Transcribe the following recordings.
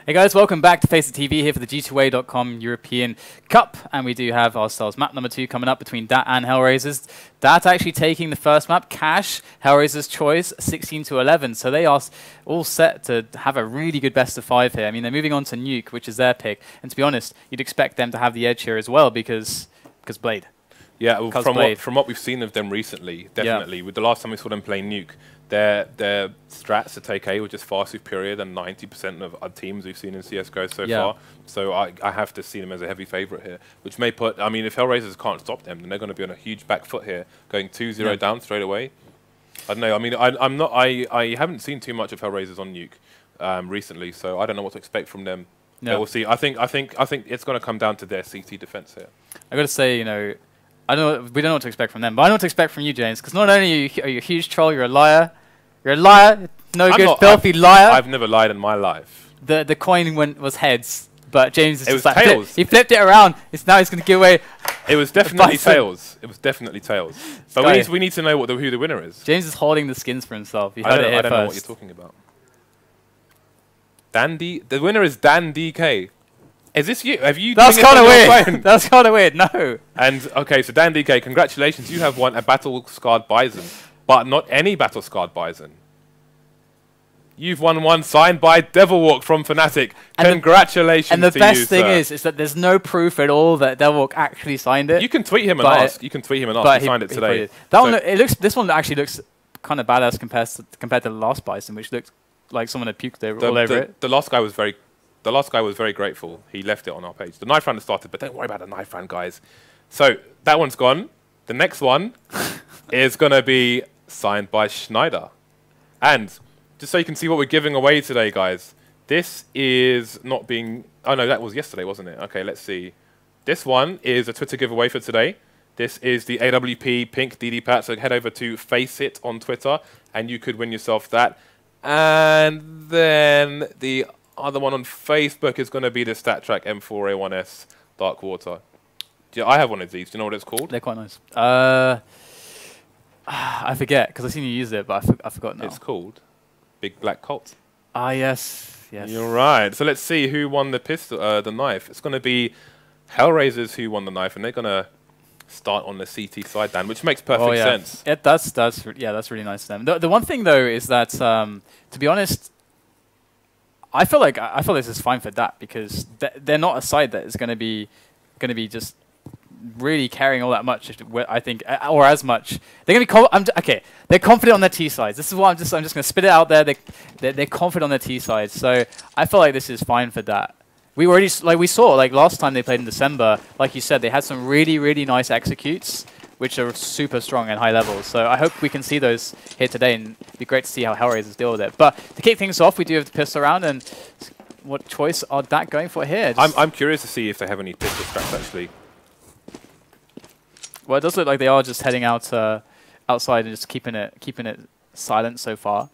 Hey guys, welcome back to FACEIT TV here for the G2A.com European Cup, and we do have ourselves map number 2 coming up between DAT and Hellraisers. DAT actually taking the first map, Cash, Hellraisers' choice, 16-11, so they are all set to have a really good best of 5 here. I mean, they're moving on to Nuke, which is their pick, and to be honest, you'd expect them to have the edge here as well because Blade. Yeah, well, from what we've seen of them recently, definitely. Yeah. With the last time we saw them play Nuke, their strats to take A were just far superior than 90% of teams we've seen in CSGO so far. So I have to see them as a heavy favourite here, which may put, I mean, if Hellraisers can't stop them, then they're going to be on a huge back foot here, going 2-0 down straight away. I don't know. I mean, I haven't seen too much of Hellraisers on Nuke recently, so I don't know what to expect from them. Yeah, we'll see. I think it's going to come down to their CT defense here. I got to say, you know, we don't know what to expect from them, but I know what to expect from you, James, because not only are you a huge troll, you're a liar. You're a liar, filthy liar. I've never lied in my life. The coin was heads, but James is just like tails. He flipped it around. Now he's going to give away. It was definitely tails. It was definitely tails. But we need to know who the winner is. James is holding the skins for himself. You I don't know what you're talking about. The winner is Dan DK. Is this you? Have you? That's kind of weird. That's kind of weird. No. And okay, so Dan DK, congratulations. You have won a battle-scarred bison, but not any battle-scarred bison. You've won one signed by Devilwalk from Fnatic. Congratulations to you, And the best thing is that there's no proof at all that Devilwalk actually signed it. You can tweet him and ask. You can tweet him and ask. He signed it today. This one actually looks kind of badass compared to the last bison, which looked like someone had puked all over it. The last guy was very grateful. He left it on our page. The knife round has started, but don't worry about the knife round, guys. So that one's gone. The next one is going to be signed by Schneider. And just so you can see what we're giving away today, guys, this is not being... Oh, no, that was yesterday, wasn't it? Okay, let's see. This one is a Twitter giveaway for today. This is the AWP Pink DD Pat. So head over to FACEIT on Twitter, and you could win yourself that. And then the other one on Facebook is going to be the StatTrak M4A1S Dark Water. I have one of these. Do you know what it's called? They're quite nice. I forget, because I've seen you use it, but I forgot now. It's called Big Black Colt. Ah, yes. You're right. So let's see who won the pistol, the knife. It's going to be Hellraisers who won the knife, and they're going to start on the CT side, Dan, which makes perfect sense. That's really nice of them. The one thing though is that, to be honest, I feel this is fine for DAT because they're not a side that is going to be just really carrying all that much. I think, or as much. They're going to be they're confident on their T sides. This is why I'm just going to spit it out there. They're confident on their T sides. So I feel like this is fine for DAT. We saw last time they played in December. Like you said, they had some really nice executes, which are super strong and high levels. So I hope we can see those here today, and it'd be great to see how Hellraisers deal with it. But to kick things off, we do have the pistol round, and what choice are DAT going for here? I'm curious to see if they have any pistol straps actually. Well, it does look like they are just heading out outside and just keeping it silent so far.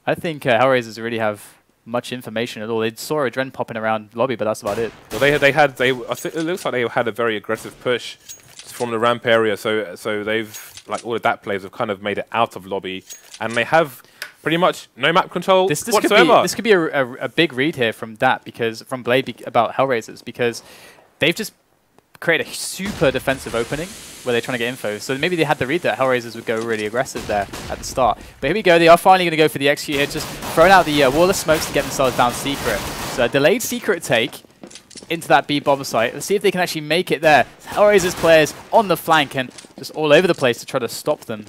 I think Hellraisers really have much information at all. They saw AdreN popping around lobby, but that's about it. Well, it looks like they had a very aggressive push from the ramp area, so they've, like all of DAT players have kind of made it out of lobby, and they have pretty much no map control whatsoever. This could be a big read here from DAT, from Blade about Hellraisers, because they've just created a super defensive opening where they're trying to get info. So maybe they had the read that Hellraisers would go really aggressive there at the start. But here we go. They are finally going to go for the execute here, just throwing out the wall of smokes to get themselves down secret. So a delayed secret take into that B bomb site. Let's see if they can actually make it there. Hellraisers players on the flank and just all over the place to try to stop them.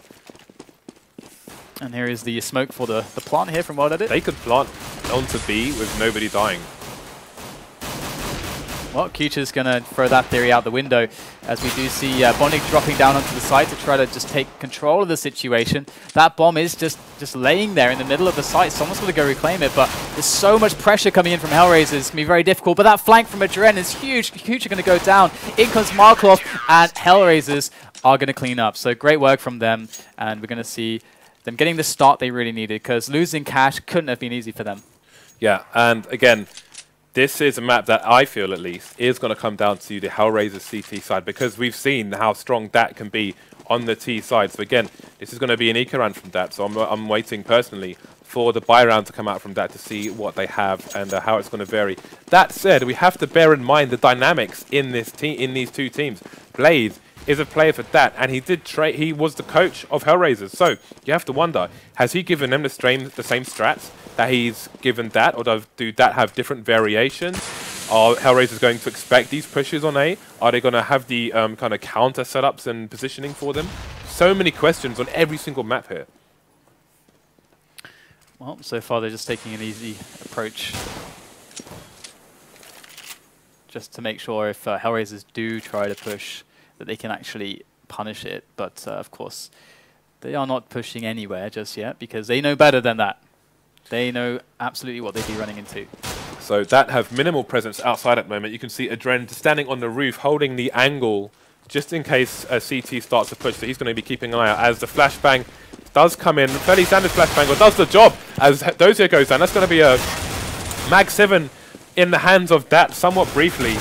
And here is the smoke for the plant here from WorldEdit. They could plant onto B with nobody dying. Well, kucher's going to throw that theory out the window, as we do see bondik dropping down onto the site to try to just take control of the situation. That bomb is just laying there in the middle of the site. Someone's going to go reclaim it, but there's so much pressure coming in from Hellraisers. It's going to be very difficult, but that flank from AdreN is huge. Kucher going to go down. In comes Markelov, and Hellraisers are going to clean up. So great work from them, and we're going to see them getting the start they really needed, because losing Cash couldn't have been easy for them. Yeah, and again, this is a map that I feel, at least, is going to come down to the Hellraisers CT side, because we've seen how strong DAT can be on the T side. So again, this is going to be an eco round from DAT, so I'm waiting personally for the buy round to come out from that to see what they have and how it's going to vary. That said, we have to bear in mind the dynamics in this team, in these two teams. Blade is a player for DAT, and he was the coach of Hellraisers. So you have to wonder, has he given them the same strats that he's given DAT, or do DAT have different variations? Are Hellraisers going to expect these pushes on A? Are they going to have the kind of counter setups and positioning for them? So many questions on every single map here. Well, so far they're just taking an easy approach, just to make sure if Hellraisers do try to push, that they can actually punish it. But of course, they are not pushing anywhere just yet, because they know better than that. They know absolutely what they'd be running into. So that have minimal presence outside at the moment. You can see AdreN standing on the roof, holding the angle, just in case a CT starts to push. So he's going to be keeping an eye out as the flashbang does come in. Fairly standard flashbang, or does the job as Dosia goes down. That's going to be a Mag 7 in the hands of DAT somewhat briefly,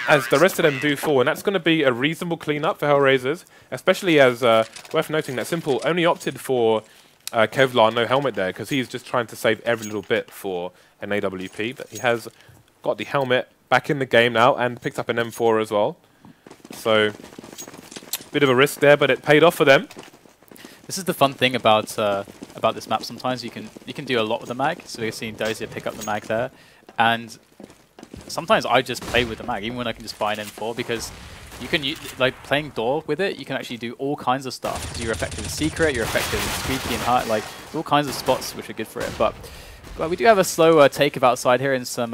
as the rest of them do fall. And that's going to be a reasonable cleanup for Hellraisers, especially as worth noting that Simple only opted for Kevlar, no helmet there, because he's just trying to save every little bit for an AWP. But he has got the helmet back in the game now and picked up an M4 as well. So, bit of a risk there, but it paid off for them. This is the fun thing about this map. Sometimes you can do a lot with the mag. So we're seeing Dosia pick up the mag there, and sometimes I just play with the mag, even when I can just buy an M4, because you can like playing door with it. You can actually do all kinds of stuff. So you're effective in secret, you're effective in squeaky and hard, like all kinds of spots which are good for it. But we do have a slow take of outside here, and some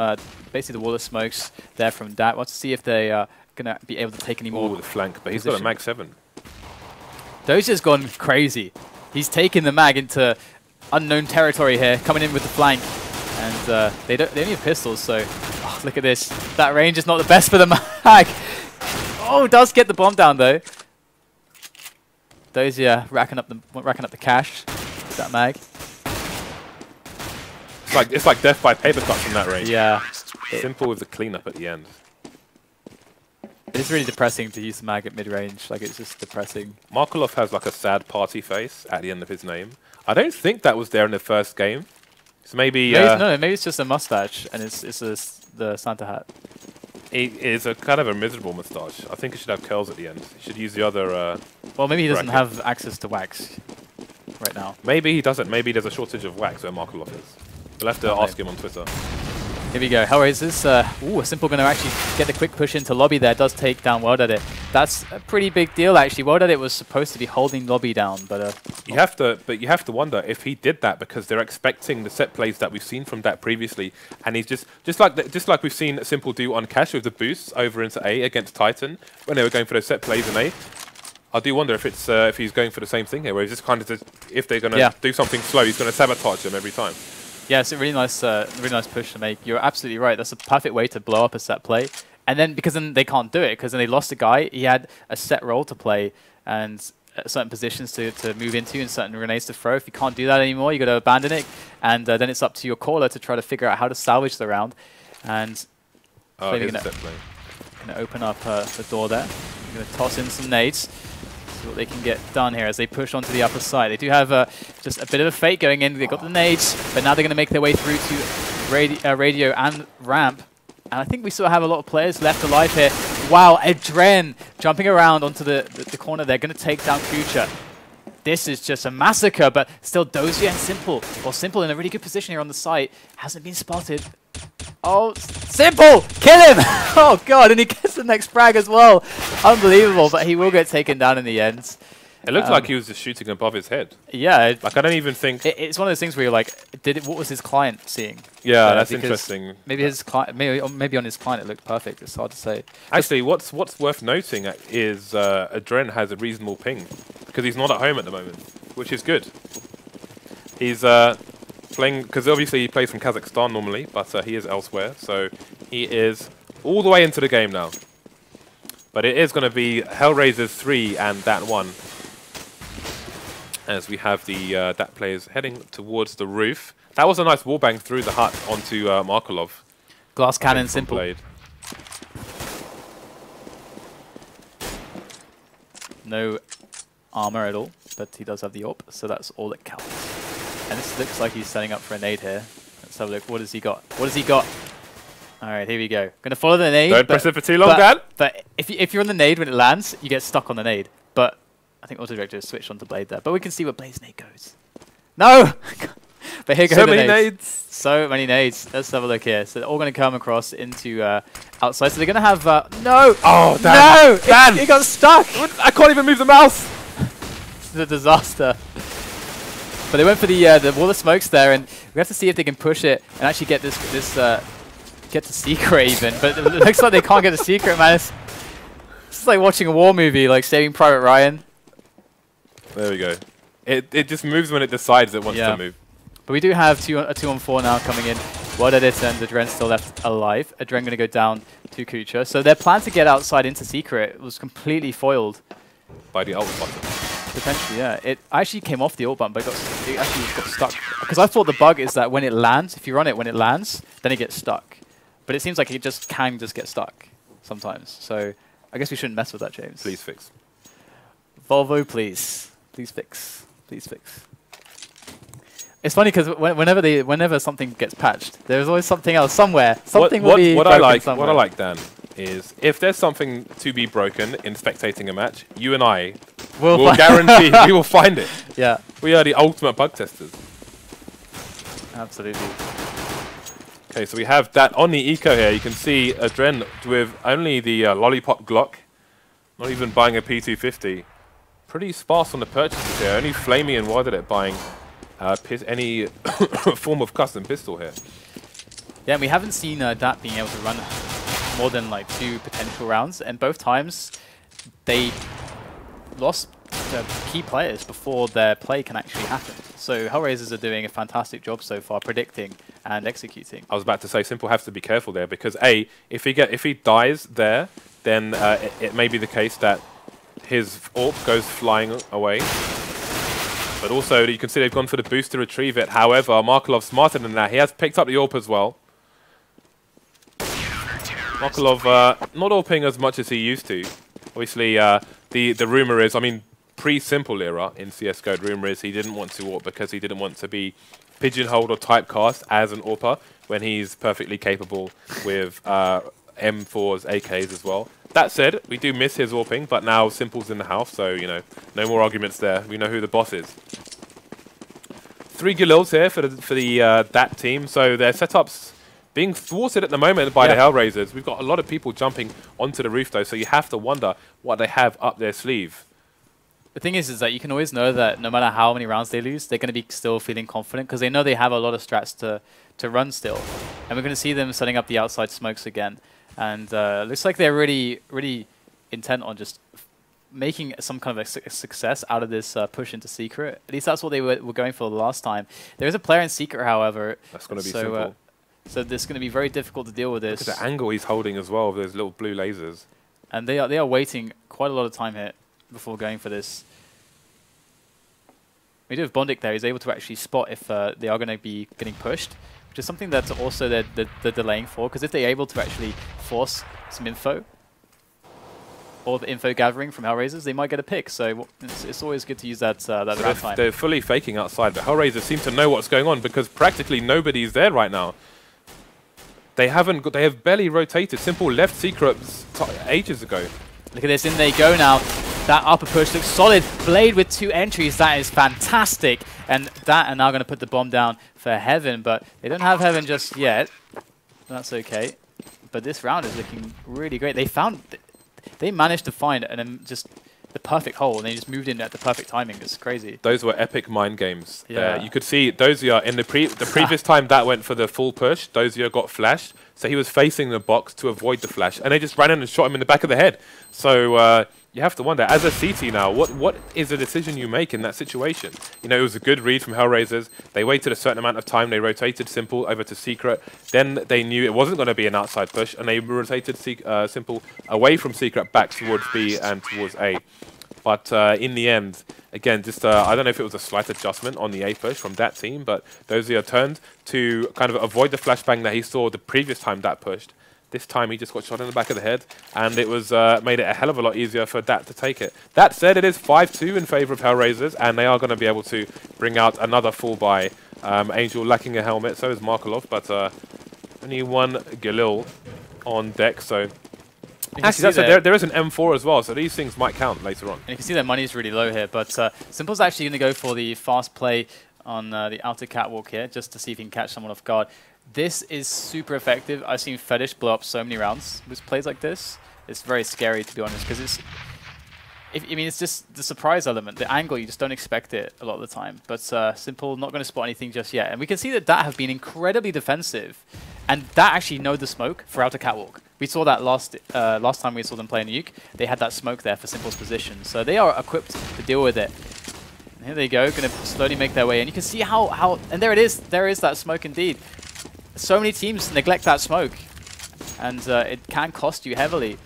basically the wall of smokes there from DAT. Want to see if they are gonna be able to take any more. Ooh, the flank, but he's got a Mag 7. Dosia's gone crazy. He's taken the mag into unknown territory here, coming in with the flank, and they only have pistols. So look at this. That range is not the best for the mag. Oh, does get the bomb down though. Dosia racking up the cash with that mag. It's like death by paper cut from that range. Yeah. Simple with the cleanup at the end. It's really depressing to use the mag at mid-range. Like, it's just depressing. Markelov has like a sad party face at the end of his name. I don't think that was there in the first game. So maybe... no, maybe it's just a mustache, and it's the Santa hat. It is a kind of a miserable mustache. I think it should have curls at the end. He should use the other... well, maybe he doesn't have access to wax right now. Maybe he doesn't. Maybe there's a shortage of wax where Markelov is. We'll have to ask him on Twitter. Here we go. Hellraisers. Ooh, Simple going to actually get the quick push into lobby there. Does take down WorldEdit. That's a pretty big deal, actually. WorldEdit was supposed to be holding lobby down, but you have to wonder if he did that because they're expecting the set plays that we've seen from that previously, and he's just like we've seen Simple do on Cash with the boosts over into A against Titan when they were going for those set plays in A. I do wonder if it's if he's going for the same thing here, where he's just kind of if they're going to do something slow, he's going to sabotage them every time. Yeah, it's a really nice push to make. You're absolutely right. That's a perfect way to blow up a set play. And then, because then they can't do it, because then they lost a guy. He had a set role to play and certain positions to move into and certain grenades to throw. If you can't do that anymore, you got to abandon it. And then it's up to your caller to try to figure out how to salvage the round. And going to open up the door there. I'm going to toss in some nades. What they can get done here as they push onto the upper side. They do have just a bit of a fake going in. They've got the nades, but now they're going to make their way through to radio and ramp. And I think we still have a lot of players left alive here. Wow, AdreN jumping around onto the corner. They're going to take down kucher. This is just a massacre, but still Dosia and Simple. Well, Simple in a really good position here on the site. Hasn't been spotted. Oh, Simple! Kill him! Oh, God, and he gets the next frag as well. Unbelievable, but he will get taken down in the end. It looked like he was just shooting above his head. Yeah. Like, I don't even think... It's one of those things where you're like, what was his client seeing? Yeah, that's interesting. Maybe his client, maybe on his client it looked perfect. It's hard to say. Actually, what's worth noting is AdreN has a reasonable ping, because he's not at home at the moment, which is good. He's... playing, because obviously he plays from Kazakhstan normally, but he is elsewhere, so he is all the way into the game now. But it is going to be Hellraisers 3 and DAT 1, as we have the DAT players heading towards the roof. That was a nice wallbang through the hut onto Markelov. Glass cannon, Simple. Blade. No armor at all, but he does have the AWP, so that's all that counts. And this looks like he's setting up for a nade here. Let's have a look. What has he got? What has he got? All right, here we go. Gonna follow the nade. Don't press it for too long, Dan. But if you're on the nade when it lands, you get stuck on the nade. But I think Auto Director has switched onto Blade there. But we can see where Blade's nade goes. No! But here go so the many nades. nades. So many nades. Let's have a look here. So they're all going to come across into outside. So they're going to have... no! Oh, Dan. No! Dan! It got stuck! I can't even move the mouse. This is a disaster. But they went for the wall of smokes there, and we have to see if they can push it and actually get this get to secret even. But it looks like they can't get the secret, man. It's like watching a war movie, like Saving Private Ryan. There we go. It just moves when it decides it wants to move. But we do have a 2-on-4 now coming in. WorldEdit and AdreN still left alive. AdreN going to go down to kucher. So their plan to get outside into secret was completely foiled. By the ult button. Potentially, yeah. It actually came off the ult button, but it actually got stuck. Because I thought the bug is that when it lands, if you run it when it lands, then it gets stuck. But it seems like it can just get stuck sometimes. So I guess we shouldn't mess with that, James. Please fix. Volvo, please. Please fix. Please fix. It's funny because whenever something gets patched, there's always something else somewhere. Something will be broken somewhere. What I like, Dan, is if there's something to be broken in spectating a match, you and I will guarantee we will find it. Yeah. We are the ultimate bug testers. Absolutely. Okay, so we have that on the eco here. You can see AdreN with only the Lollipop Glock, not even buying a P250. Pretty sparse on the purchases here. Only flamie and WorldEdit buying any form of custom pistol here. Yeah, and we haven't seen DAT being able to run more than like 2 potential rounds, and both times they lost key players before their play can actually happen. So Hellraisers are doing a fantastic job so far predicting and executing. I was about to say Simple has to be careful there because if he dies there, then it may be the case that his AWP goes flying away. But also, you can see they've gone for the boost to retrieve it. However, Markelov's smarter than that. He has picked up the AWP as well. Markelov not AWPing as much as he used to. Obviously, the rumor is, I mean, pre-Simple era in CSGO, the rumor is he didn't want to AWP because he didn't want to be pigeonholed or typecast as an AWPer when he's perfectly capable with M4s, AKs as well. That said, we do miss his AWPing, but now Simple's in the house, so, you know, no more arguments there. We know who the boss is. 3 Galils here for the DAT team, so their setups being thwarted at the moment by the Hellraisers. We've got a lot of people jumping onto the roof, though, so you have to wonder what they have up their sleeve. The thing is that you can always know that no matter how many rounds they lose, they're going to be still feeling confident because they know they have a lot of strats to run still. And we're going to see them setting up the outside smokes again. And looks like they're really, really intent on just making some kind of a success out of this push into secret. At least that's what they were going for the last time. There is a player in secret, however. That's going to be Simple. So this is going to be very difficult to deal with this. Look at the angle he's holding as well with those little blue lasers. And they are waiting quite a lot of time here before going for this. We do have bondik there. He's able to actually spot if they are going to be getting pushed, which is something that's also they're delaying for, because if they're able to actually force some info or the info gathering from Hellraisers, they might get a pick. So it's always good to use that round time. They're fully faking outside, but Hellraisers seem to know what's going on because practically nobody's there right now. They have barely rotated. Simple left secrets ages ago. Look at this, in they go now. That upper push looks solid. Blade with 2 entries, that is fantastic. And that are now going to put the bomb down for Heaven, but they don't have Heaven just yet. That's okay. But this round is looking really great. They managed to find just the perfect hole, and they just moved in at the perfect timing. It's crazy. Those were epic mind games. Yeah. You could see Dosia in the previous time that went for the full push, Dosia got flashed, so he was facing the box to avoid the flash, and they just ran in and shot him in the back of the head. So you have to wonder, as a CT now, what is the decision you make in that situation? You know, it was a good read from Hellraisers. They waited a certain amount of time. They rotated Simple over to Secret. Then they knew it wasn't going to be an outside push, and they rotated Simple away from Secret back towards B and towards A. But in the end, again, just I don't know if it was a slight adjustment on the A push from that team, but Dosia turned to kind of avoid the flashbang that he saw the previous time that pushed. This time he just got shot in the back of the head, and it was made it a hell of a lot easier for DAT to take it. That said, it is 5-2 in favor of Hellraisers, and they are going to be able to bring out another full buy. Angel lacking a helmet, so is Markelov, but only one Kirill on deck, so... Actually, there is an M4 as well, so these things might count later on. And you can see their money is really low here, but Simple's actually going to go for the fast play on the outer catwalk here, just to see if he can catch someone off guard. This is super effective. I've seen Fetish blow up so many rounds with plays like this. It's very scary, to be honest, because it's... I mean, it's just the surprise element, the angle, you just don't expect it a lot of the time. But Simple not going to spot anything just yet. And we can see that DAT have been incredibly defensive, and DAT actually know the smoke for outer catwalk. We saw that last time we saw them play in Nuke. They had that smoke there for Simple's position. So they are equipped to deal with it. And here they go, going to slowly make their way in. You can see how... And there it is. There is that smoke indeed. So many teams neglect that smoke. And it can cost you heavily.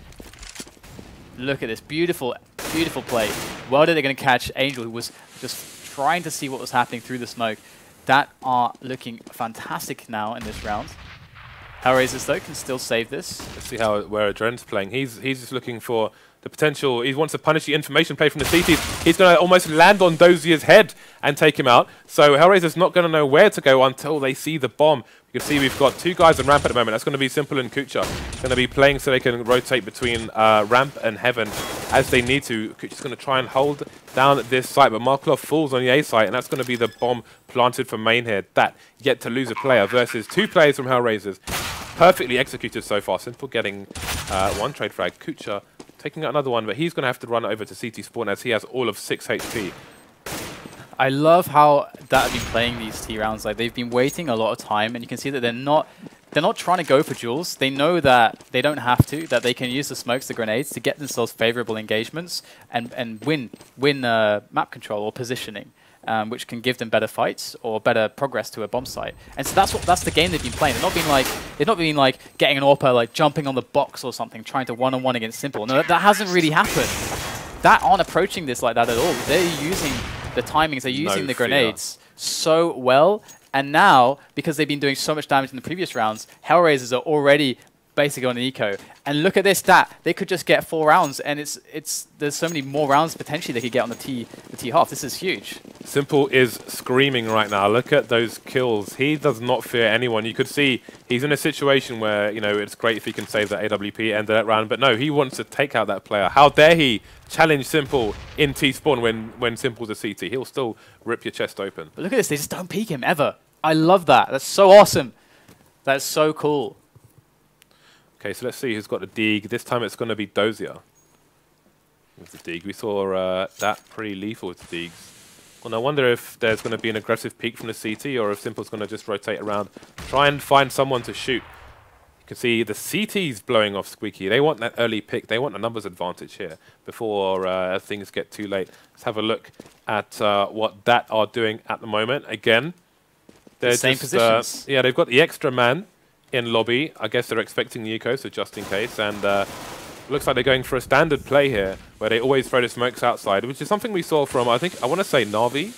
Look at this. Beautiful, beautiful play. Well did they going to catch Angel, who was just trying to see what was happening through the smoke. DAT are looking fantastic now in this round. Hellraisers, though, can still save this. Let's see where AdreN's playing. He's just looking for the potential. He wants to punish the information play from the CTs. He's going to almost land on Dosia's head and take him out. So Hellraiser's not going to know where to go until they see the bomb. You can see we've got two guys on ramp at the moment. That's going to be Simple and Kucher. Going to be playing so they can rotate between ramp and heaven as they need to. Kucher's going to try and hold down this site, but Markelov falls on the A site, and that's going to be the bomb planted from main here. That yet to lose a player versus two players from Hellraisers. Perfectly executed so far. Simple getting one trade frag. Kucher taking out another one, but he's going to have to run over to CT spawn as he has all of 6 HP. I love how DAT have been playing these T rounds. Like, they've been waiting a lot of time, and you can see that they're not trying to go for duels. They know that they don't have to, that they can use the smokes, the grenades, to get themselves favorable engagements and win map control or positioning, which can give them better fights or better progress to a bomb site. And so that's the game they've been playing. They've not been like getting an AWP, like jumping on the box or something, trying to one-on-one against Simple. No, that hasn't really happened. DAT aren't approaching this like that at all. They're using the timings, they're using the grenades so well, and now, because they've been doing so much damage in the previous rounds, Hellraisers are already basically on an eco. And look at this DAT, they could just get 4 rounds, and there's so many more rounds potentially they could get on the T half. This is huge. Simple is screaming right now. Look at those kills. He does not fear anyone. You could see he's in a situation where, you know, it's great if he can save that AWP end of that round, but no, he wants to take out that player. How dare he challenge Simple in T-spawn when Simple's a CT. He'll still rip your chest open. But look at this, they just don't peek him ever. I love that. That's so awesome. That's so cool. Okay, so let's see who's got the dig. This time it's going to be Dosia with the dig. We saw that pretty lethal with the digs. Well, I wonder if there's going to be an aggressive peek from the CT or if Simple's going to just rotate around, try and find someone to shoot. You can see the CT's blowing off Squeaky. They want that early pick. They want a numbers advantage here before things get too late. Let's have a look at what DAT are doing at the moment. Again, they're same positions. Yeah, they've got the extra man in lobby. I guess they're expecting the eco, so just in case. And looks like they're going for a standard play here, where they always throw the smokes outside, which is something we saw from, I want to say Na'Vi.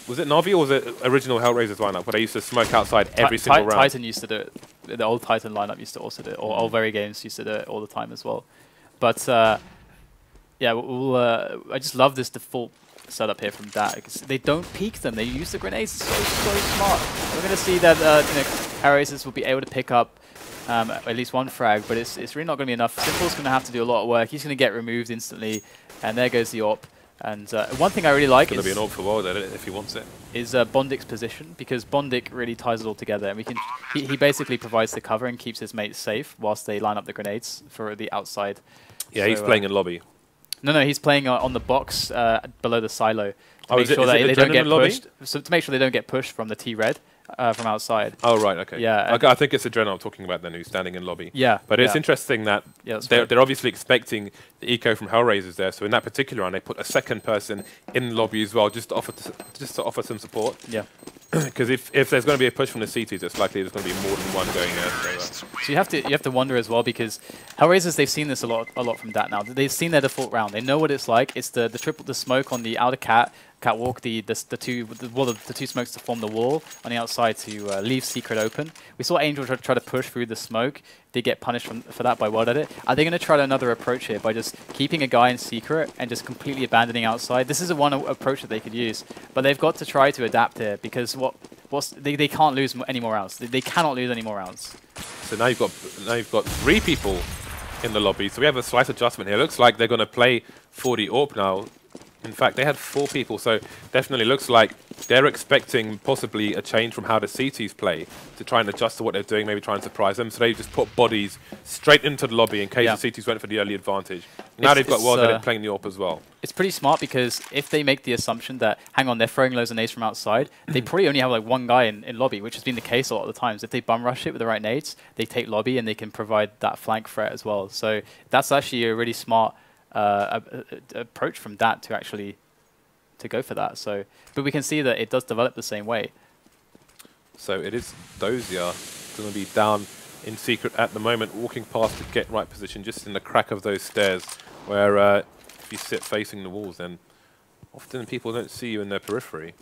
Was it Na'Vi or was it original Hellraisers lineup, where they used to smoke outside every single round? Titan used to do it. The old Titan lineup used to also do it, or old Very Games used to do it all the time as well. But yeah, I just love this default setup here from DAT. They don't peek them. They use the grenades so smart. We're going to see that Hellraisers will be able to pick up at least one frag, but it's really not going to be enough. Simple's going to have to do a lot of work. He's going to get removed instantly, and there goes the AWP. And one thing I really like is... It's going to be an AWP for WorldEdit if he wants it. Is Bondik's position, because Bondik really ties it all together, and he basically provides the cover and keeps his mates safe whilst they line up the grenades for the outside. Yeah, so, he's playing in lobby. No, he's playing on the box below the silo to make sure that they don't get pushed. Lobby? So to make sure they don't get pushed from the T-red from outside. Oh right, okay. Yeah, okay, I think it's AdreN I'm talking about then, who's standing in lobby. Yeah, but it's interesting that they're obviously expecting the eco from Hellraisers there. So in that particular round, they put a second person in lobby as well, just to offer some support. Yeah. Because if there's going to be a push from the CTs, it's likely there's going to be more than one going there. So you have to wonder as well, because Hellraisers, they've seen this a lot from DAT now. They've seen their default round. They know what it's like. It's the smoke on the outer cat catwalk, the two smokes to form the wall on the outside to leave secret open. We saw Angel try to push through the smoke. They get punished for that by WorldEdit. Are they going to try another approach here by just keeping a guy in secret and just completely abandoning outside? This is one approach that they could use, but they've got to try to adapt here because they can't lose any more rounds. They cannot lose any more rounds. So now you've got 3 people in the lobby. So we have a slight adjustment here. Looks like they're going to play for the AWP now. In fact, they had 4 people, so definitely looks like they're expecting possibly a change from how the CTs play to try and adjust to what they're doing, maybe try and surprise them. So they just put bodies straight into the lobby in case the CTs went for the early advantage. Now they've got WorldEdit playing the AWP as well. It's pretty smart because if they make the assumption that, hang on, they're throwing loads of nades from outside, they probably only have like 1 guy in lobby, which has been the case a lot of the times. If they bum rush it with the right nades, they take lobby and they can provide that flank threat as well. So that's actually a really smart approach from DAT to actually go for that. So, but we can see that it does develop the same way. So it is Dosia going to be down in secret at the moment, walking past to get right position, just in the crack of those stairs, where if you sit facing the walls, then often people don't see you in their periphery.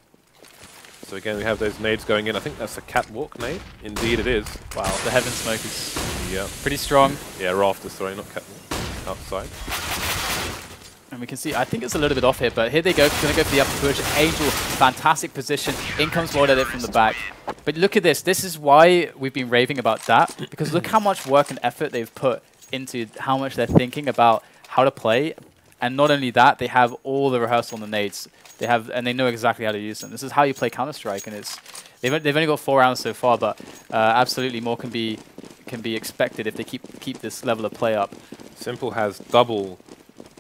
So again, we have those nades going in. I think that's a catwalk nade. Indeed it is. Wow, the heaven smoke is pretty strong. Yeah, rafters, sorry, not catwalk. Outside. And we can see, I think it's a little bit off here, but here they go, going to go for the upper push. Angel, fantastic position. In comes WorldEdit from the back. But look at this. This is why we've been raving about that, because look how much work and effort they've put into how much they're thinking about how to play. And not only that, they have all the rehearsal on the nades. And they know exactly how to use them. This is how you play Counter-Strike, and they've only got 4 rounds so far, but absolutely more can be expected if they keep this level of play up. Simple has double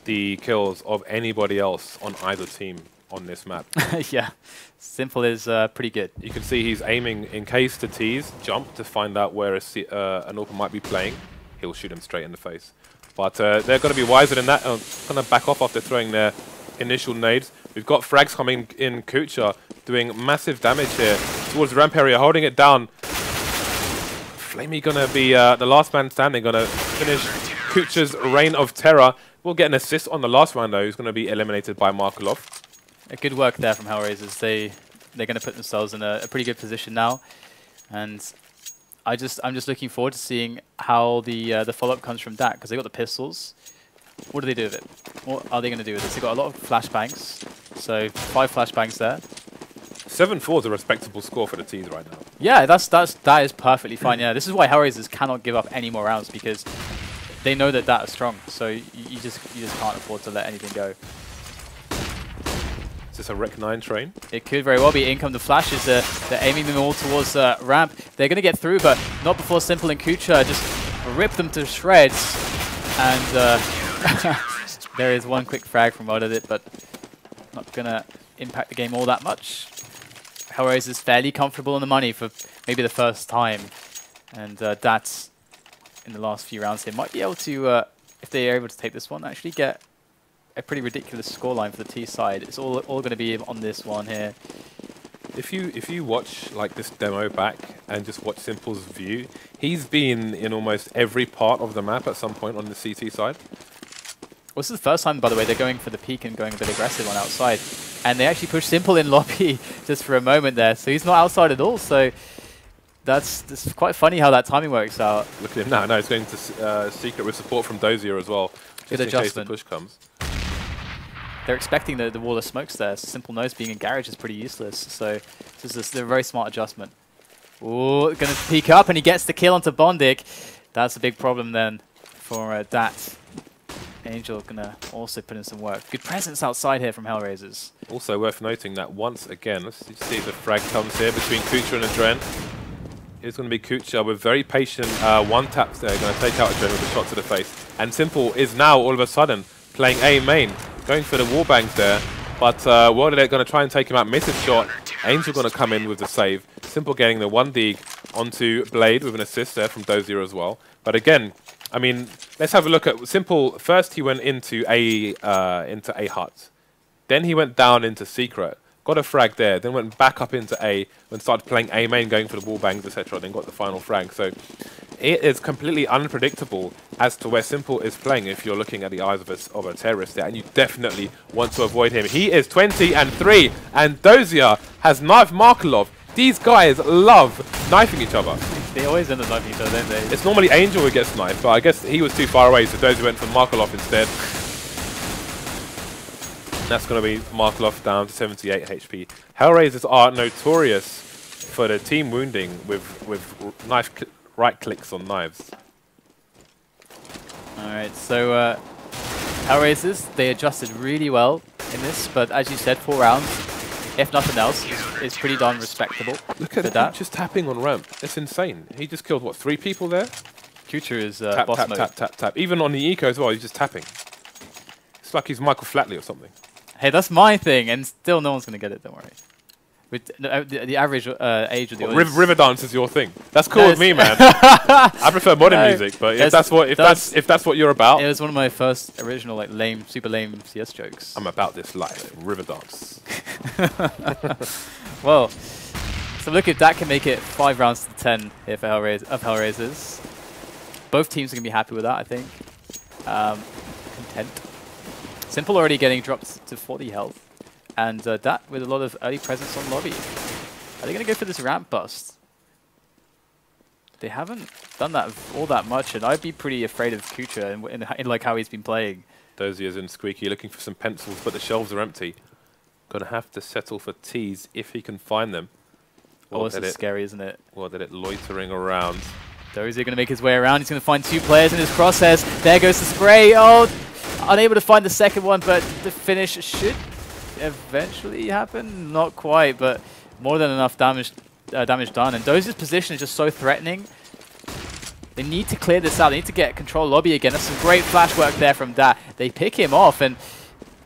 the kills of anybody else on either team on this map. Yeah, Simple is pretty good. You can see he's aiming in case the T's jump to find out where an open might be playing. He'll shoot him straight in the face. But they're going to be wiser than that. Going to back off after throwing their initial nades. We've got frags coming in. Kucher doing massive damage here towards the ramp area, holding it down. flamie going to be the last man standing, going to finish Kucher's reign of terror. We'll get an assist on the last round, though. He's going to be eliminated by Markelov. Good work there from Hellraisers. They're going to put themselves in a pretty good position now, and I'm just looking forward to seeing how the follow-up comes from DAT, because they got the pistols. What do they do with it? What are they going to do with this? They got a lot of flashbangs, so 5 flashbangs there. 7-4 is a respectable score for the T's right now. Yeah, that is perfectly fine. Yeah, this is why Hellraisers cannot give up any more rounds, because they know that DAT is strong. So you just can't afford to let anything go. Is this a Rec 9 train? It could very well be. In come the flashes. They're aiming them all towards ramp. They're going to get through, but not before Simple and Kucher just rip them to shreds. And there is one quick frag from WorldEdit, but not going to impact the game all that much. Hellraisers is fairly comfortable in the money for maybe the first time. And DAT, in the last few rounds here, might be able to, if they are able to take this one, actually get a pretty ridiculous scoreline for the T side. It's all going to be on this one here. If you watch like this demo back and just watch Simple's view, he's been in almost every part of the map at some point on the CT side. Well, this is the first time, by the way, they're going for the peak and going a bit aggressive on outside. And they actually push Simple in lobby just for a moment there. So he's not outside at all. So that's quite funny how that timing works out. Look at him now. Now he's going to secret with support from Dosia as well. Good just adjustment. In case the push comes. They're expecting the wall of smokes there. Simple knows being in garage is pretty useless. So this is a very smart adjustment. Ooh, going to peek up, and he gets the kill onto bondik. That's a big problem then for DAT. Angel going to also put in some work. Good presence outside here from Hellraisers. Also worth noting that once again, let's see if the frag comes here between Kucher and AdreN. It's going to be Kucher with very patient one-taps there, going to take out AdreN with a shot to the face. And Simple is now all of a sudden playing A main, going for the wallbangs there. But WorldEdit going to try and take him out, miss his shot. Angel going to come in with the save. Simple getting the 1D onto Blade with an assist there from Dosia as well. But again, I mean, let's have a look at Simple. First, he went into a hut. Then he went down into secret, got a frag there. Then went back up into A and started playing A main, going for the wall bangs, etc. Then got the final frag. So it is completely unpredictable as to where Simple is playing if you're looking at the eyes of a terrorist there, and you definitely want to avoid him. He is 20-3, and Dosia has knifed Markelov. These guys love knifing each other. They always end up knifing each other, don't they? It's normally Angel who gets knifed, but I guess he was too far away, so Dosia went for Markelov instead. That's going to be Markelov down to 78 HP. Hellraisers are notorious for the team wounding with right clicks on knives. Alright, so Hellraisers, they adjusted really well in this, but as you said, 4 rounds, if nothing else, is pretty darn respectable. Look at that. Just tapping on ramp. It's insane. He just killed, what, 3 people there? Kucher is tap, boss tap, mode. tap, tap, tap. Even on the eco as well, he's just tapping. It's like he's Michael Flatley or something. Hey, that's my thing, and still no one's going to get it, don't worry. With the average age of the audience. River dance is your thing. That's cool with me, man. I prefer modern music, but if that's what you're about, it was one of my first original like super lame CS jokes. I'm about this life. River dance. Well, so look if that can make it 5 rounds to 10 here for Hellraisers. Both teams are gonna be happy with that, I think. Content. Simple already getting dropped to 40 health. And DAT with a lot of early presence on lobby. Are they going to go for this ramp bust? They haven't done that all that much, and I'd be pretty afraid of kucher in like how he's been playing. Dosia's in Squeaky looking for some pencils, but the shelves are empty. Gonna have to settle for T's if he can find them. Oh, this is scary, isn't it? WorldEdit loitering around. Dosia going to make his way around. He's going to find 2 players in his crosshairs. There goes the spray. Oh, unable to find the second one, but the finish should eventually happen. Not quite, but more than enough damage done. And Dosia's position is just so threatening. They need to clear this out. They need to get control lobby again. That's some great flash work there from DAT. They pick him off, and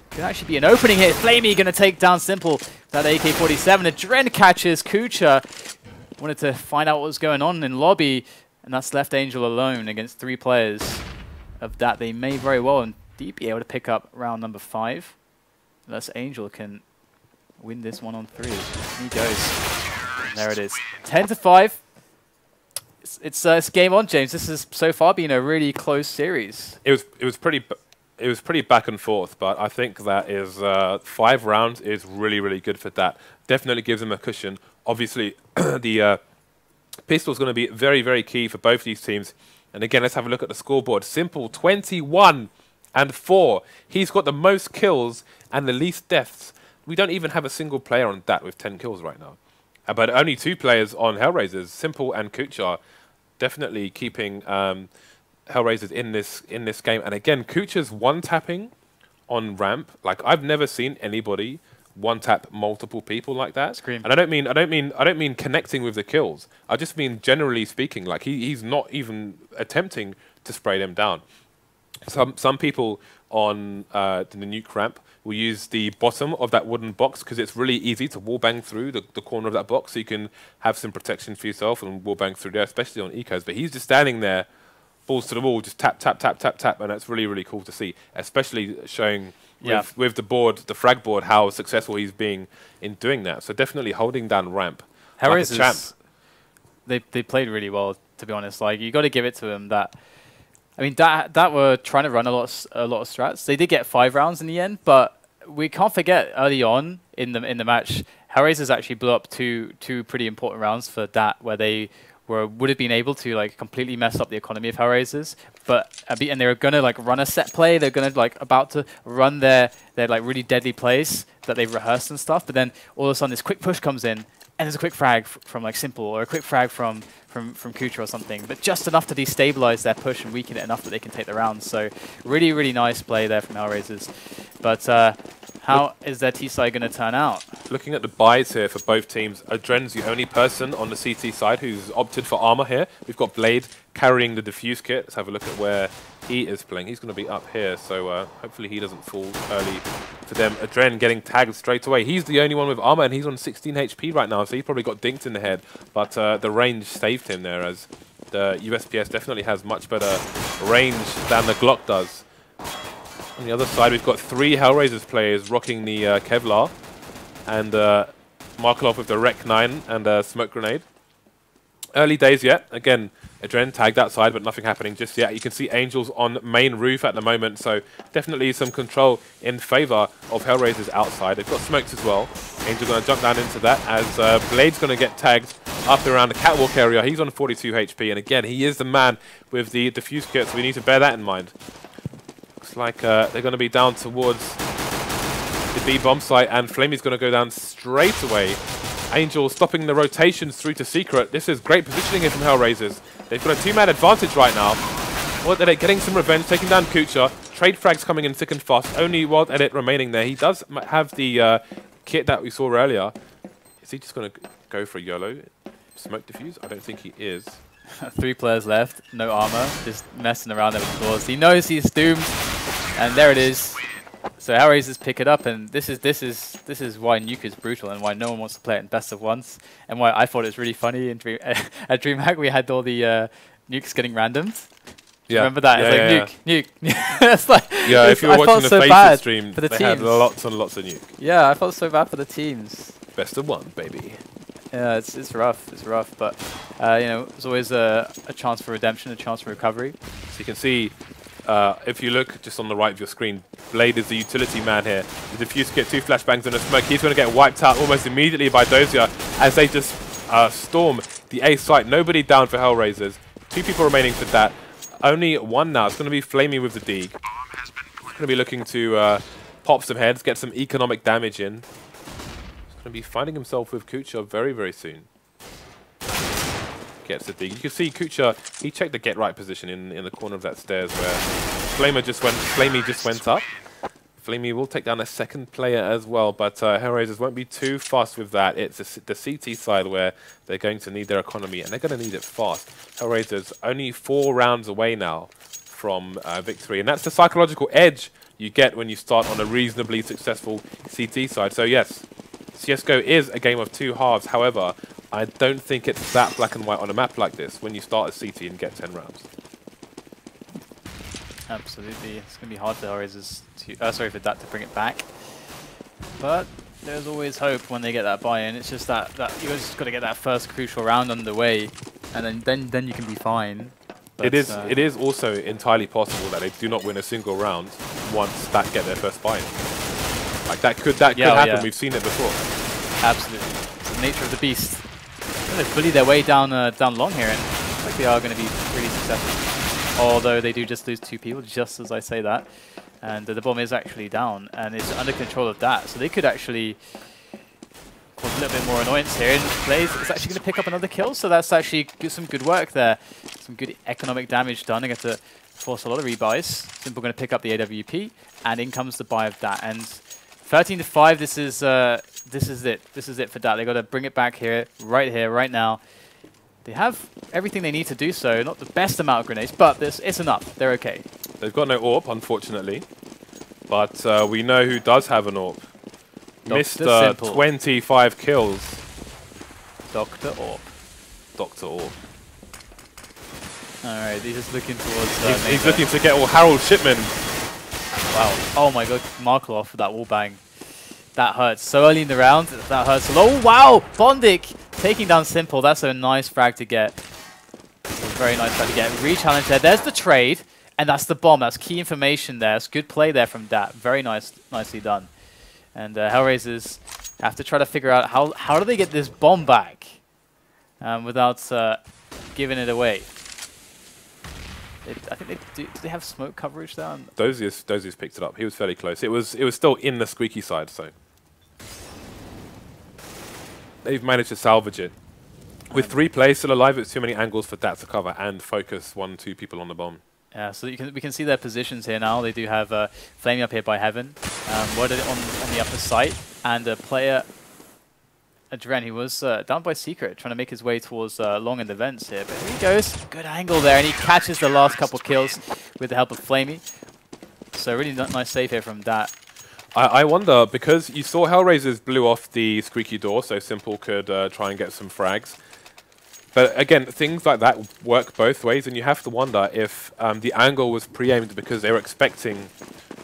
could actually be an opening hit. flamie going to take down Simple. That AK-47. AdreN catches kucher. Wanted to find out what was going on in lobby, and that's left Angel alone against 3 players of DAT. They may very well indeed be able to pick up round number 5. Unless Angel can win this 1-on-3. He goes. And there it is. 10-5. It's game on, James. This has so far been a really close series. It was pretty back and forth, but I think that is 5 rounds is really good for DAT. Definitely gives them a cushion. Obviously, the pistol is going to be very key for both these teams. And again, let's have a look at the scoreboard. Simple 21-4. He's got the most kills and the least deaths. We don't even have a single player on DAT with 10 kills right now. But only 2 players on Hellraisers, Simple and kucher, definitely keeping Hellraisers in this game. And again, kucher's one-tapping on ramp. Like, I've never seen anybody one-tap multiple people like that. Scream. And I don't mean connecting with the kills. I just mean generally speaking. Like, he's not even attempting to spray them down. Some people on the nuke ramp will use the bottom of that wooden box because it's really easy to wallbang through the corner of that box, so you can have some protection for yourself and wallbang through there, especially on ecos. But he's just standing there, balls to the wall, just tap, tap, tap, tap, tap, and that's really cool to see, especially showing with the board, the frag board, how successful he's being in doing that. So definitely holding down ramp like a champ. They played really well, to be honest. Like, you got to give it to him that. I mean, that were trying to run a lot of strats. They did get 5 rounds in the end, but we can't forget early on in the match, Hellraisers actually blew up two pretty important rounds for DAT, where they would have been able to like completely mess up the economy of Hellraisers, and they were gonna like run a set play. They're gonna like about to run their like really deadly plays that they've rehearsed and stuff. But then all of a sudden, this quick push comes in, and there's a quick frag from like Simple, or a quick frag from kucher or something, but just enough to destabilize their push and weaken it enough that they can take the rounds. So really nice play there from Hellraisers. But how is their T-side going to turn out? Looking at the buys here for both teams, AdreN's the only person on the CT side who's opted for armor here. We've got Blade carrying the defuse kit. Let's have a look at where he is playing. He's going to be up here, so hopefully he doesn't fall early for them. AdreN getting tagged straight away. He's the only one with armor, and he's on 16 HP right now, so he probably got dinked in the head. But the range saved him there, as the USPS definitely has much better range than the Glock does. On the other side, we've got 3 Hellraisers players rocking the Kevlar, and Markelov with the Rec 9 and a smoke grenade. Early days yet. Again, AdreN tagged outside, but nothing happening just yet. You can see Angels on main roof at the moment, so definitely some control in favor of Hellraisers outside. They've got smokes as well. Angel going to jump down into that as Blade's going to get tagged up around the catwalk area. He's on 42 HP, and again, he is the man with the defuse kit, so we need to bear that in mind. Looks like they're going to be down towards the B bomb site, and flamie's going to go down straight away. Angel stopping the rotations through to Secret. This is great positioning here from Hellraisers. They've got a two-man advantage right now. WorldEdit getting some revenge, taking down kucher. Trade frags coming in thick and fast. Only WorldEdit remaining there. He does have the kit that we saw earlier. Is he just going to go for YOLO? Smoke defuse? I don't think he is. 3 players left, no armor, just messing around there with claws. He knows he's doomed, and there it is. So Hellraisers pick it up, and this is why Nuke is brutal, and why no one wants to play it in best of ones, and why I thought it was really funny in at DreamHack we had all the nukes getting randomed. Yeah. Remember that? Yeah, it's like nuke. It's like, yeah, if you were watching the FACEIT stream, for the they teams. had lots and lots of nuke. Yeah, I felt so bad for the teams. Best of one, baby. Yeah, it's rough. It's rough, but you know, there's always a chance for redemption, a chance for recovery. So you can see, if you look just on the right of your screen, Blade is the utility man here. The defuse kit, 2 flashbangs and a smoke. He's going to get wiped out almost immediately by Dosia as they just storm the A site. Nobody down for Hellraisers. 2 people remaining for that. Only 1 now. It's going to be flamie with the Deeg. Going to be looking to pop some heads, get some economic damage in. Going to be finding himself with kucher very, very soon. Gets the Deeg. You can see kucher, he checked the get right position in the corner of that stairs where flamie just went up. flamie will take down a second player as well, but Hellraisers won't be too fast with that. It's the CT side where they're going to need their economy, and they're going to need it fast. Hellraisers only 4 rounds away now from victory, and that's the psychological edge you get when you start on a reasonably successful CT side. So yes, CSGO is a game of 2 halves. However, I don't think it's that black and white on a map like this when you start a CT and get 10 rounds. Absolutely. It's going to be hard for Hellraisers to, sorry for that to bring it back. But there's always hope when they get that buy-in. It's just that you just got to get that first crucial round underway, and then you can be fine. But it is also entirely possible that they do not win a single round once that get their first buy-in. Like that could happen. Yeah. We've seen it before. Absolutely. It's the nature of the beast. They're going to bully their way down long here, and I think they are going to be really successful. Although they do just lose 2 people, just as I say that. And the bomb is actually down, and it's under control of DAT. So they could actually cause a little bit more annoyance here. And Blaze is actually going to pick up another kill, so that's actually some good work there. Some good economic damage done. They get to force a lot of rebuys. Simple going to pick up the AWP, and in comes the buy of DAT. And 13-5, this is it. This is it for DAT. They got to bring it back here, right now. They have everything they need to do so. Not the best amount of grenades, but it's enough. They're okay. They've got no AWP, unfortunately. But we know who does have an AWP. Mr. 25 kills. Dr. AWP. Dr. AWP. Alright, he's just looking towards... he's looking to get all Harold Shipman. Wow. Oh my god, Markelov for that wall bang. That hurts. So early in the round, that hurts a lot. Oh wow! bondik taking down Simple. That's a nice frag to get. That's a very nice frag to get. Re-challenge there. There's the trade. And that's the bomb. That's key information there. It's good play there from DAT. Very nicely done. And Hellraisers have to try to figure out how do they get this bomb back without giving it away. I think do they have smoke coverage there? Dosia's picked it up. He was fairly close. It was still in the squeaky side, so they've managed to salvage it. With 3 players still alive, it's too many angles for DAT to cover and focus 1-2 people on the bomb. Yeah, so we can see their positions here now. They do have flamie up here by Heaven, WorldEdit on the upper site, and a player, AdreN, he was down by Secret, trying to make his way towards long in the vents here. But here he goes, good angle there, and he catches the last couple kills with the help of flamie. So really nice save here from DAT. I wonder, because you saw Hellraisers blew off the squeaky door, so Simple could try and get some frags. But again, things like that work both ways, and you have to wonder if the angle was pre-aimed because they were expecting,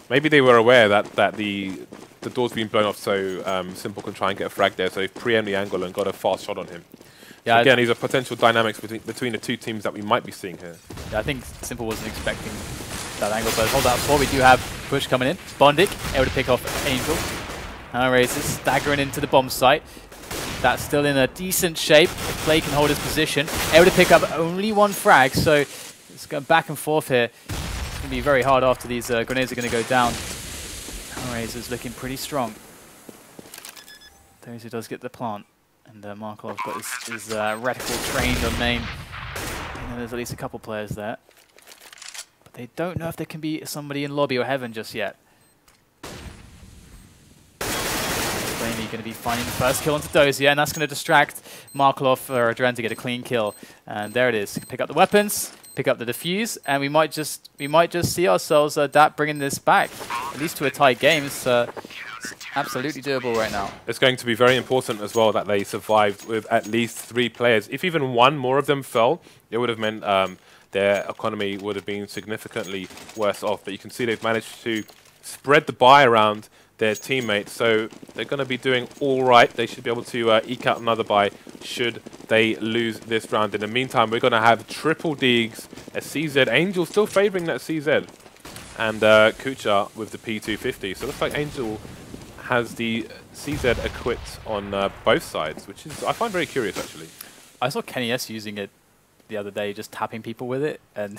maybe they were aware that the door's been blown off, so Simple can try and get a frag there, so they pre-aimed the angle and got a fast shot on him. Yeah, again, these are potential dynamics between the two teams that we might be seeing here. Yeah, I think Simple wasn't expecting that angle, but hold out for. We do have push coming in. bondik able to pick off Angel. Hellraisers staggering into the bomb site. That's still in a decent shape. If Play can hold his position, able to pick up only one frag, so it's going back and forth here. It's going to be very hard after these grenades are going to go down. Hellraisers looking pretty strong. Dosia does get the plant, and Markelov got his reticle trained on main. And there's at least a couple players there. But they don't know if there can be somebody in lobby or heaven just yet. Flamie going to be finding the first kill onto Dosia, and that's going to distract Markelov or AdreN to get a clean kill. And there it is. Pick up the weapons, pick up the defuse, and we might just see ourselves DAT bringing this back, at least to a tight game. It's absolutely doable right now. It's going to be very important as well that they survived with at least 3 players. If even one more of them fell, it would have meant their economy would have been significantly worse off. But you can see they've managed to spread the buy around their teammates, so they're going to be doing all right. They should be able to eke out another buy should they lose this round. In the meantime, we're going to have triple Deegs, a CZ. Angel still favouring that CZ, and Kucher with the P250. So it looks like Angel has the CZ equipped on both sides, which is I find very curious actually. I saw Kenny S using it the other day, just tapping people with it, and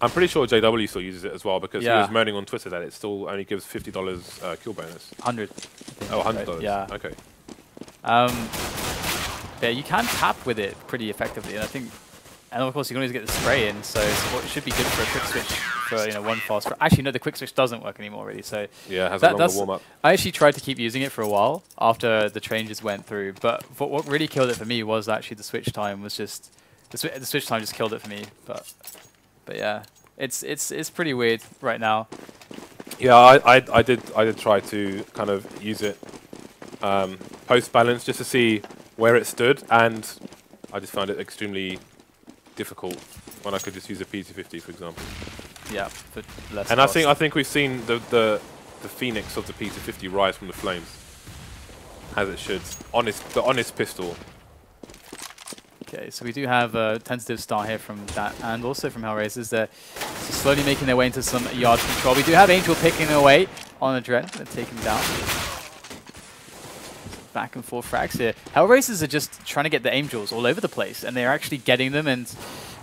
I'm pretty sure JW still uses it as well, because he yeah. was moaning on Twitter that it still only gives $50 kill bonus. 100. Oh, $100. Yeah. Okay. Yeah, you can tap with it pretty effectively, and I think, and of course you can always get the spray in, so it should be good for a quick switch for one fast. Actually, no, the quick switch doesn't work anymore really. So yeah, it has a longer warm up. I actually tried to keep using it for a while after the changes went through, but what really killed it for me was actually the switch time was just the switch time just killed it for me. But yeah, it's pretty weird right now. Yeah, I did try to kind of use it post balance just to see where it stood, and I just found it extremely difficult when I could just use a P250, for example. Yeah, for less and cost. I think we've seen the phoenix of the P250 rise from the flames, as it should. The honest pistol. Okay, so we do have a tentative start here from DAT and also from Hellraisers. They're slowly making their way into some yard control. We do have Angel picking away on AdreN. They're taking him down. Back and forth frags here. Hellraisers are just trying to get the Angels all over the place, and they're actually getting them, and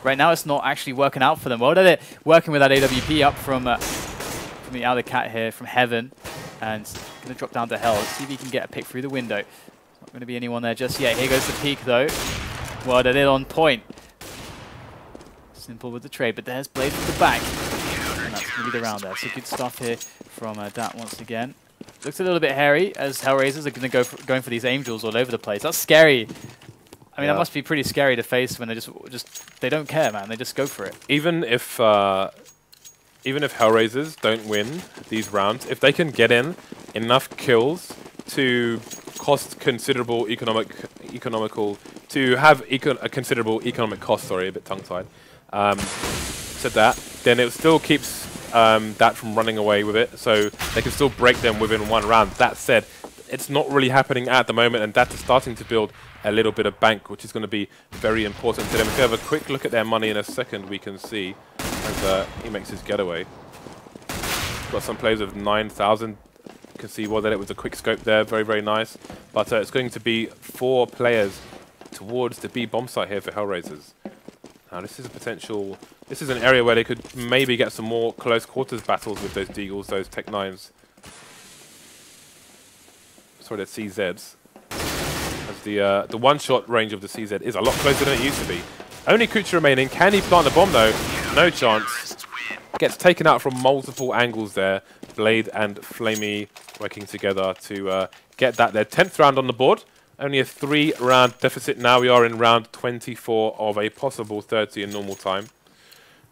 right now it's not actually working out for them. Well, they're working with that AWP up from the other cat here from Heaven, and going to drop down to Hell. Let's see if he can get a pick through the window. Not going to be anyone there just yet. Here goes the peek, though. Well, they're on point. Simple with the trade, but there's Blade from the back. And that's going to be the round there. So good stuff here from DAT once again. Looks a little bit hairy as Hellraisers are going to going for these Angels all over the place. That's scary. I mean, that must be pretty scary to face when they they don't care, man. They just go for it. Even if Hellraisers don't win these rounds, if they can get in enough kills to cost considerable economical to have a considerable economic cost. Sorry, a bit tongue-tied. Said that, then it still keeps DAT from running away with it, so they can still break them within one round. That said, it's not really happening at the moment, and DAT is starting to build a little bit of bank, which is going to be very important to them. If we have a quick look at their money in a second, we can see as he makes his getaway. Got some players of 9,000. You can see WorldEdit with a quick scope there, very, very nice. But it's going to be 4 players towards the B bomb site here for Hellraisers. Now this is a potential, this is an area where they could maybe get some more close quarters battles with those Deagles, those Tech 9s. Sorry, the CZs. As the one-shot range of the CZ is a lot closer than it used to be. Only kucher remaining. Can he plant the bomb though? No chance. Gets taken out from multiple angles there. Blade and flamie working together to get that their 10th round on the board. Only a 3-round deficit now. We are in round 24 of a possible 30 in normal time.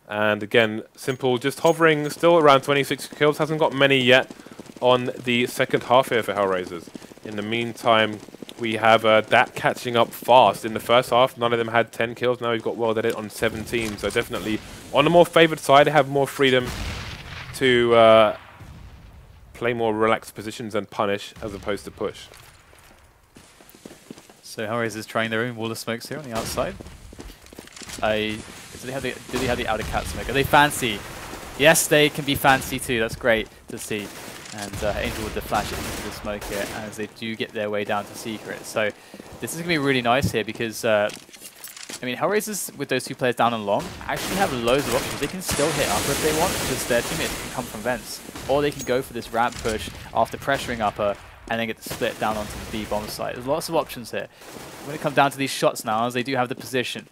And again, Simple just hovering still around 26 kills. Hasn't got many yet on the second half here for Hellraisers. In the meantime, we have DAT catching up fast. In the first half, none of them had 10 kills. Now we've got WorldEdit on 17. So definitely on the more favoured side, they have more freedom to play more relaxed positions and punish as opposed to push. So Hellraisers is trying their own wall of smokes here on the outside. Do they have the outer cat smoke? Are they fancy? Yes, they can be fancy too. That's great to see. And Angel with the flash it into the smoke here as they do get their way down to secret. So this is going to be really nice here because, I mean, Hellraisers with those two players down and long actually have loads of options. They can still hit upper if they want because their teammates can come from vents. Or they can go for this ramp push after pressuring upper and then get the split down onto the B bomb site. There's lots of options here. When it comes down to these shots now, as they do have the position,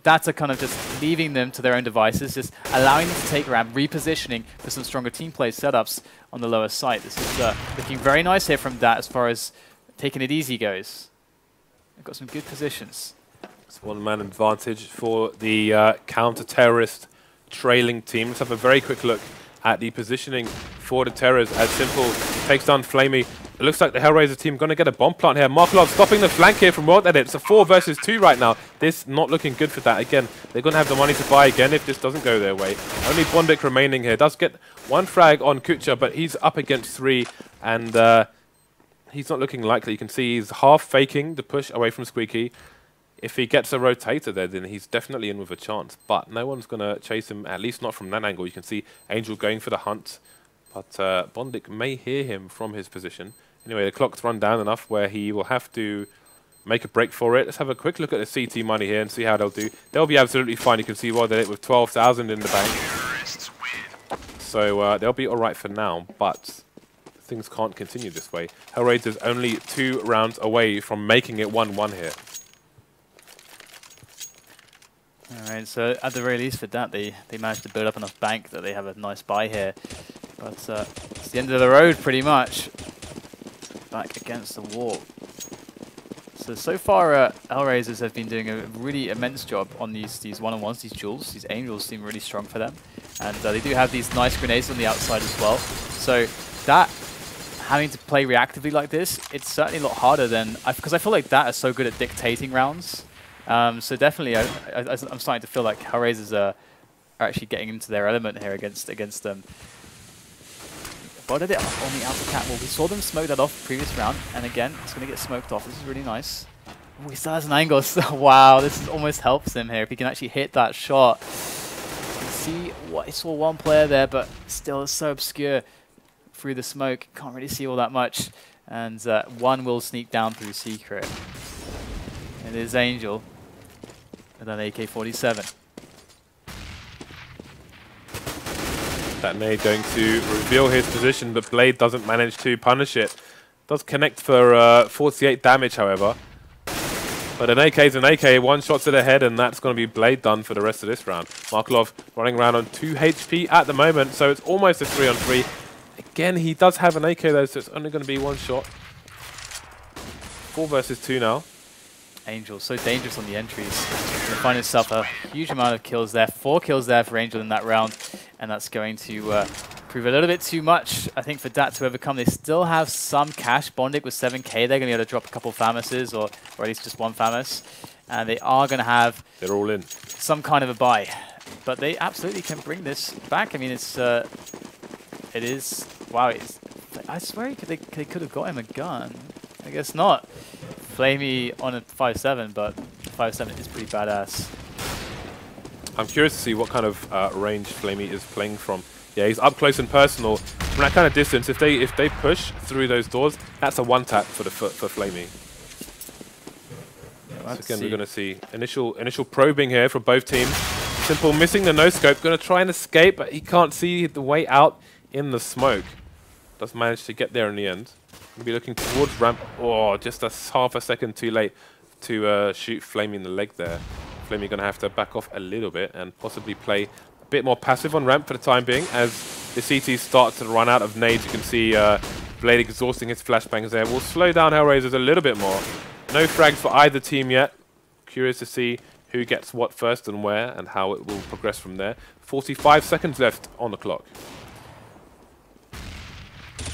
that's a kind of just leaving them to their own devices, just allowing them to take ramp, repositioning for some stronger team play setups on the lower site. This is looking very nice here from DAT as far as taking it easy goes. They've got some good positions. It's one-man advantage for the counter-terrorist trailing team. Let's have a very quick look at the positioning for the Terrors as Simple takes down flamie. It looks like the Hellraiser team going to get a bomb plant here. Markelov stopping the flank here from WorldEdit. It's a 4 versus 2 right now. This not looking good for that. Again, they're going to have the money to buy again if this doesn't go their way. Only bondik remaining here. Does get 1 frag on kucher, but he's up against 3, and he's not looking likely. You can see he's half faking the push away from Squeaky. If he gets a rotator there, then he's definitely in with a chance. But no one's going to chase him, at least not from that angle. You can see Angel going for the hunt, but bondik may hear him from his position. Anyway, the clock's run down enough where he will have to make a break for it. Let's have a quick look at the CT money here and see how they'll do. They'll be absolutely fine. You can see WorldEdit with 12,000 in the bank. So they'll be all right for now, but things can't continue this way. Hellraiser's only 2 rounds away from making it 1-1 here. Alright, so at the very least for that, they managed to build up enough bank that they have a nice buy here. But it's the end of the road, pretty much. Back against the wall. So far, Hellraisers have been doing a really immense job on these one-on-ones, these duels. These angels seem really strong for them. And they do have these nice grenades on the outside as well. So that, having to play reactively like this, it's certainly a lot harder than... Because I feel like that is so good at dictating rounds. So definitely, I'm starting to feel like Hellraisers are actually getting into their element here against them. WorldEdit on the outer cat wall. We saw them smoke that off previous round, and again, it's going to get smoked off. This is really nice. Oh, he still has an angle. Wow, this almost helps him here if he can actually hit that shot. You can see what he saw one player there, but still it's so obscure through the smoke. Can't really see all that much, and one will sneak down through secret. It is Angel with an AK-47. That nade going to reveal his position, but Blade doesn't manage to punish it. Does connect for 48 damage, however. But an AK is an AK, 1 shot to the head, and that's going to be Blade done for the rest of this round. Markelov running around on 2 HP at the moment, so it's almost a 3-on-3. Again, he does have an AK though, so it's only going to be 1 shot. 4 versus 2 now. Angel, so dangerous on the entries. He's going to find himself a huge amount of kills there. 4 kills there for Angel in that round. And that's going to prove a little bit too much, I think, for DAT to overcome. They still have some cash. bondik with 7k. They're going to be able to drop a couple Famouses, or at least just 1 Famous. And they are going to have... They're all in. ...some kind of a buy. But they absolutely can bring this back. I mean, it is... Wow, I swear they could have got him a gun. I guess not. flamie on a 5.7, but 5.7 is pretty badass. I'm curious to see what kind of range flamie is playing from. Yeah, he's up close and personal. From that kind of distance, if they push through those doors, that's a 1-tap for flamie. So again, we're going to see initial probing here from both teams. Simple missing the no-scope, going to try and escape, but he can't see the way out in the smoke. Does manage to get there in the end. We'll be looking towards ramp. Oh, just a half a second too late to shoot flamie in the leg there. flamie going to have to back off a little bit and possibly play a bit more passive on ramp for the time being. As the CT starts to run out of nades, you can see Blade exhausting his flashbangs there. We'll slow down Hellraisers a little bit more. No frags for either team yet. Curious to see who gets what first and where and how it will progress from there. 45 seconds left on the clock.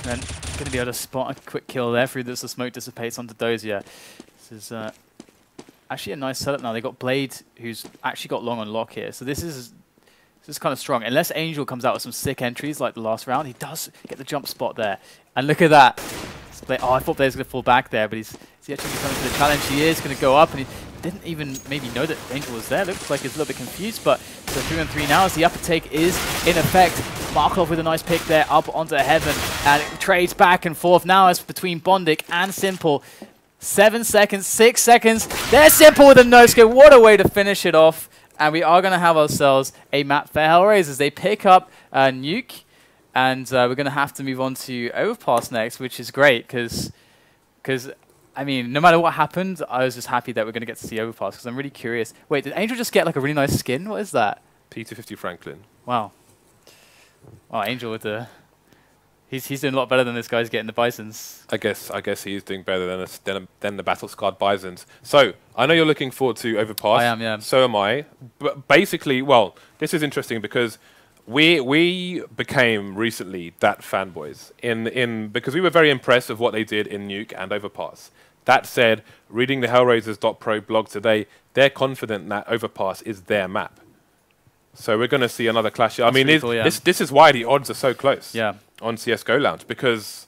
And going to be able to spot a quick kill there through this. The smoke dissipates onto Dosia. This is actually a nice setup now. They got Blade, who's actually got long on lock here. So this is kind of strong. Unless Angel comes out with some sick entries like the last round, he does get the jump spot there. And look at that. Oh, I thought Blade was going to fall back there, but he's he actually coming to the challenge? He is going to go up, and he didn't even maybe know that Angel was there. Looks like he's a little bit confused, but so 3-on-3 now as the upper take is in effect. Markelov with a nice pick there up onto Heaven, and it trades back and forth now as between bondik and Simple. 7 seconds, 6 seconds. There's Simple with a no-scope. What a way to finish it off. And we are going to have ourselves a map for Hellraisers. They pick up Nuke, and we're going to have to move on to Overpass next, which is great because I mean, no matter what happened, I was just happy that we're going to get to see Overpass because I'm really curious. Wait, did Angel just get like a really nice skin? What is that? P250 Franklin. Wow. Oh, Angel with the... He's doing a lot better than this guy's getting the Bisons. I guess he's doing better than the battle-scarred Bisons. So, I know you're looking forward to Overpass. I am, yeah. So am I. But basically, well, this is interesting because we became recently DAT fanboys because we were very impressed with what they did in Nuke and Overpass. That said, reading the Hellraisers.pro blog today, they're confident that Overpass is their map. So we're going to see another clash. I mean, really cool, yeah. This is why the odds are so close on CSGO Lounge, because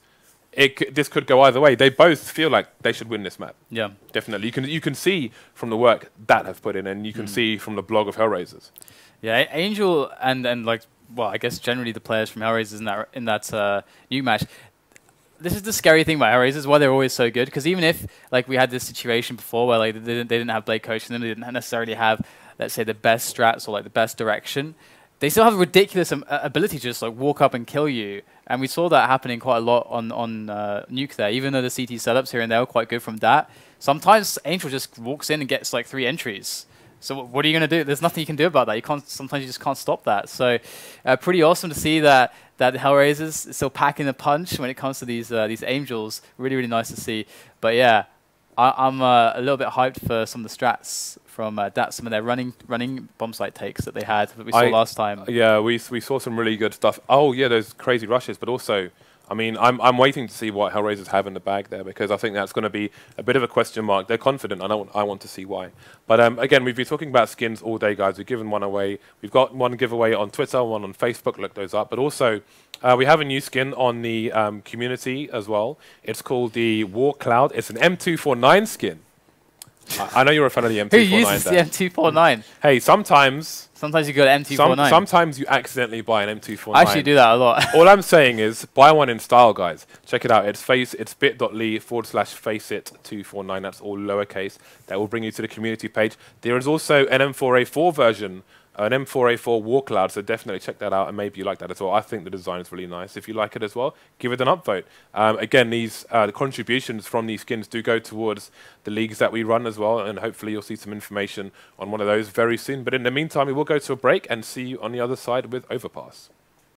this could go either way. They both feel like they should win this map. Yeah, definitely. You can see from the work that have put in, and you can see from the blog of Hellraisers. Yeah, Angel and like, well, I guess generally the players from Hellraisers in that new match. This is the scary thing about Hellraisers, why they're always so good. Because even if like we had this situation before where like they didn't have Blade coaching them, they didn't necessarily have, let's say, the best strats or like the best direction, they still have a ridiculous ability to just like walk up and kill you. And we saw that happening quite a lot on Nuke there. Even though the CT setups here and there were quite good from that, sometimes Angel just walks in and gets like 3 entries. So what are you going to do? There's nothing you can do about that. You can't. Sometimes you just can't stop that. So pretty awesome to see that the Hellraisers is still packing the punch when it comes to these Angels. Really, really nice to see. But yeah, I'm a little bit hyped for some of the strats from DAT, some of their running bomb site takes that they had that we saw last time. Yeah, we saw some really good stuff. Oh yeah, those crazy rushes, but also, I mean, I'm waiting to see what Hellraisers have in the bag there, because I think that's going to be a bit of a question mark. They're confident, and I want to see why. But again, we've been talking about skins all day, guys. We've given one away. We've got one giveaway on Twitter, one on Facebook. Look those up. But also, we have a new skin on the community as well. It's called the War Cloud. It's an M249 skin. I know you're a fan of the M249. Who uses the M249? Hey, sometimes you go to M249. Sometimes you accidentally buy an M249. I actually do that a lot. All I'm saying is buy one in style, guys. Check it out. It's bit.ly/FACEIT249. That's all lowercase. That will bring you to the community page. There is also an M4A4 version, an M4A4 War Cloud, so definitely check that out, and maybe you like that as well. I think the design is really nice. If you like it as well, give it an upvote. Again, these the contributions from these skins do go towards the leagues that we run as well, and hopefully you'll see some information on one of those very soon. But in the meantime, we will go to a break and see you on the other side with Overpass.